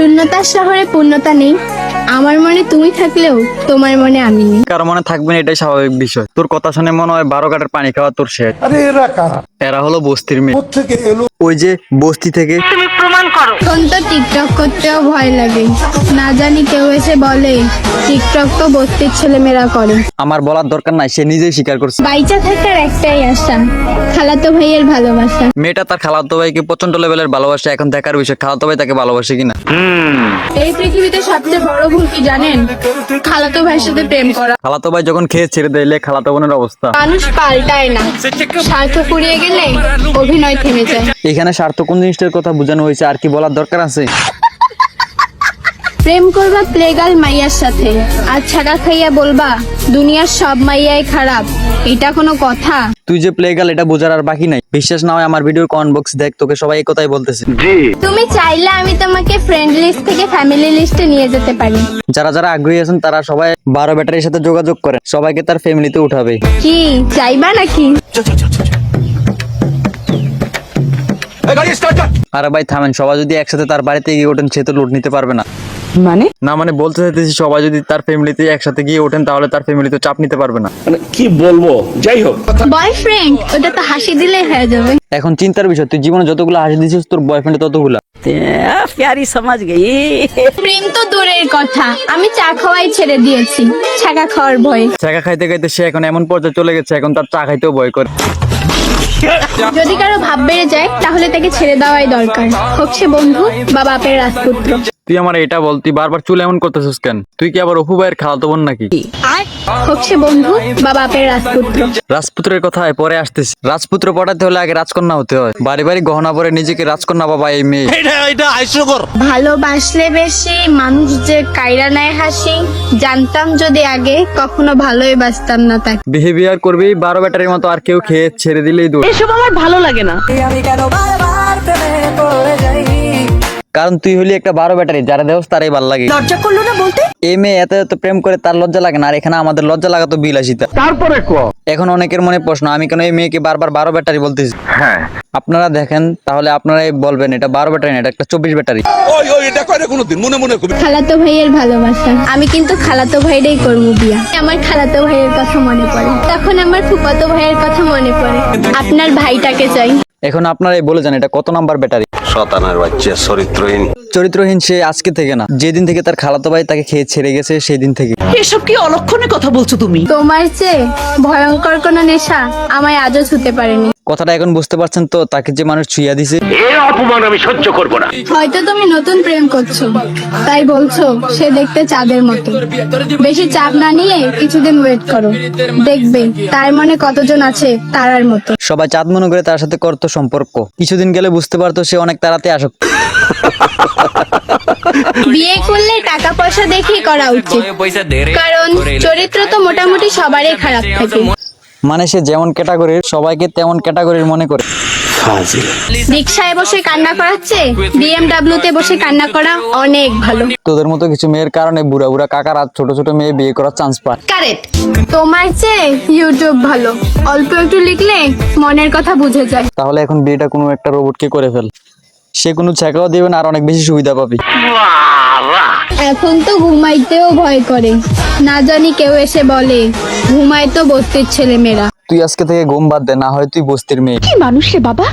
শূন্যতার শহরে পূর্ণতা নেই। আমার মনে তুমি থাকলেও তোমার মনে আমি নেই। কারো মনে থাকবে না, এটাই স্বাভাবিক বিষয়। তোর কথা শুনে মনে হয় 12 ঘাটের পানি খাওয়া তোর শেষ। আরে এরা কারা? এরা হলো বস্তির মেয়ে, কোত্থেকে এলো? ওই যে বস্তি থেকে। এখন তো টিকটক করতেও ভয় লাগে, না জানি কেউ এসে বলে টিকটক তো বস্তির ছেলেমেয়েরা করে। আমার বলার দরকার নাই, সে নিজেই স্বীকার করছে। বাইচা থাকার একটাই আশা, খালাতো ভাইয়ের ভালোবাসা। মেয়েটা তার খালাতো ভাইকে প্রচন্ড লেভেলের ভালোবাসে। এখন দেখার বিষয় খালাতো ভাই তাকে ভালোবাসে কিনা। এই পৃথিবীতে সবচেয়ে বড় ভুল কি জানেন? খালাতো ভাইয়ের সাথে প্রেম করা। খালাতো ভাই যখন খেয়ে ছেড়ে দিলে খালাতো বোনের অবস্থা। মানুষ পাল্টায় না, স্বার্থ ফুরিয়ে গেলে অভিনয় থেমে যায়। এখানে স্বার্থ কোন জিনিসটার কথা বোঝানো হয়েছে আর কি বলার দরকার আছে? প্রেম করবা প্লেগাল মাইয়ার সাথে আর ছাড়া খাইয়া বলবা দুনিয়ার সব মাইয়াই খারাপ, এটা কোনো কথা? তুই যে প্লে গাল এটা বোঝার আর বাকি নাই। বিশ্বাস না হয় আমার ভিডিওর কমেন্ট বক্স দেখ, তোকে সবাই এই কথাই বলতেছে। তুমি চাইলে আমি তোমাকে ফ্রেন্ড লিস্ট থেকে ফ্যামিলি লিস্টে নিয়ে যেতে পারি। যারা যারা আগ্রহী আছেন তারা সবাই 12 ব্যাটারির সাথে যোগাযোগ করেন, সবাইকে তার ফ্যামিলিতে উঠাবে। কি চাইবা নাকি? আরে ভাই থামেন, সবাই যদি একসাথে তার বাড়িতে গিয়ে ওঠেন সে তো লুট নিতে পারবে না। মানে বলতে চাইতেছি সবাই যদি তার ফ্যামিলিতে একসাথে গিয়ে ওঠেন তাহলে তার ফ্যামিলিতে চাপ নিতে পারবে না। মানে কি বলবো, যাই হোক। বয়ফ্রেন্ড ওটা তো হাসি দিলে হয়ে যাবে। এখন চিন্তার বিষয়, তুই জীবনে যতগুলো হাসি দিয়েছিস তোর বয়ফ্রেন্ড ততগুলা। प्यारी समझ गई। প্রেম তো দূরের কথা, আমি চা খাওয়াই ছেড়ে দিয়েছি ছাকা খাওয়ার ভয়ে। ছেঁকা খাইতে খাইতে সে এখন এমন পর্যায়ে চলে গেছে, এখন তার চা খাইতেও ভয় করে। যদি কারো ভাব বেড়ে যায় তাহলে তাকে ছেড়ে দেওয়াই দরকার, হোক সে বন্ধু বা বাপের রাজপুত্র। তুই আমার এটা বল, তুই বারবার চুল এমন করতেছিস কেন? তুই কি আবার অপু ভাইয়ের খালাতো বোন নাকি? হোক সে বন্ধু বা বাপের রাজপুত্র। রাজপুত্রের কথায় পরে আসতেছি। রাজপুত্র পটাতে হলে আগে রাজকন্যা হতে হয়। বাড়ি বাড়ি গহনা পরে নিজেকে রাজকন্যা বাবা এই মেয়ে। ভালোবাসলে বেশি মানুষ যে কাইরা নেয় হাসি, জানতাম যদি আগে কখনো ভালোই বাসতাম না তাকে। বিহেভিয়ার করবি 12 ব্যাটারির মতো, আর কেউ খেয়ে ছেড়ে দিলেই দূর। এসব আমার ভালো লাগে না। কারণ তুই হলি একটা 12 ব্যাটারি, যারা দেহস তারাই ভালো লাগে। লজ্জা করলো না বলতে? এই মেয়ে এত এত প্রেম করে তার লজ্জা লাগে না, আর এখানে আমাদের লজ্জা লাগাতো বিলাসিতা। তারপরে এখন অনেকের মনে প্রশ্ন, আমি কেন এই মেয়েকে বারবার 12 ব্যাটারি বলতেছি? হ্যাঁ, আপনারা দেখেন তাহলে আপনারাই বলবেন এটা 12 ব্যাটারি না, এটা একটা 24 ব্যাটারি। এটা কয়টা কোনোদিন মনে মনে কবি। খালাতো ভাইয়ের ভালোবাসা, আমি কিন্তু খালাতো ভাইয়েরই করবো বিয়া। আমার খালাতো ভাইয়ের কথা মনে পড়ে, তখন আমার ফুফাতো ভাইয়ের কথা মনে পড়ে। আপনার ভাইটাকে চাই। এখন আপনারাই বলে যান এটা কত নাম্বার ব্যাটারি? শতানার বাচ্চা, চরিত্রহীন। চরিত্রহীন সে আজকে থেকে না, যেদিন থেকে তার খালাতো ভাই তাকে খেয়ে ছেড়ে গেছে সেই দিন থেকে। এসব কি অলক্ষণে কথা বলছো তুমি? তোমার চেয়ে ভয়ঙ্কর কোনো নেশা আমায় আজও ছুতে পারেনি। কথাটা এখন বুঝতে পারছেন তো, তাকে যে মানুষ ছুঁয়া দিছে। এর অপমান আমি সহ্য করব না। হয়তো তুমি নতুন প্রেম করছো তাই বলছো সে দেখতে চাঁদের মতো। বেশি চাপ না নিয়ে কিছুদিন ওয়েট করো, দেখবে তার মনে কতজন আছে তারার মতো। সবাই চাঁদ মনে করে তার সাথে করতো সম্পর্ক, কিছুদিন গেলে বুঝতে পারতো সে অনেক তাড়াতে আসক্ত। বিয়ে করলে টাকা পয়সা দেখেই করা উচিত, কারণ চরিত্র তো মোটামুটি সবারই খারাপ থাকে। মানে সে যেমন ক্যাটাগরির সবাইকে তেমন ক্যাটাগরির মনে করে। রিক্সায় বসে কান্না করাচ্ছে BMW তে বসে কান্না করা অনেক ভালো। তোদের মতো কিছু মেয়ের কারণে বুড়া বুড়া কাকার আর ছোট ছোট মেয়ে বিয়ে করার চান্স পায়। কারেক্ট। তোমার চেয়ে ইউটিউব ভালো, অল্প একটু লিখলে মনের কথা বুঝে যায়। তাহলে এখন বিয়েটা কোনো একটা রোবটকে করে ফেল, সে কোনো ছেঁকাও দেবে না আর অনেক বেশি সুবিধা পাবি। এখন তো ঘুমাইতেও ভয় করে, না জানি কেউ এসে বলে ঘুমায় তো বস্তির ছেলেমেয়েরা। তুই আজকে থেকে ঘুম বাদ দে, না হয় তুই বস্তির মেয়ে। কি মানুষ রে বাবা,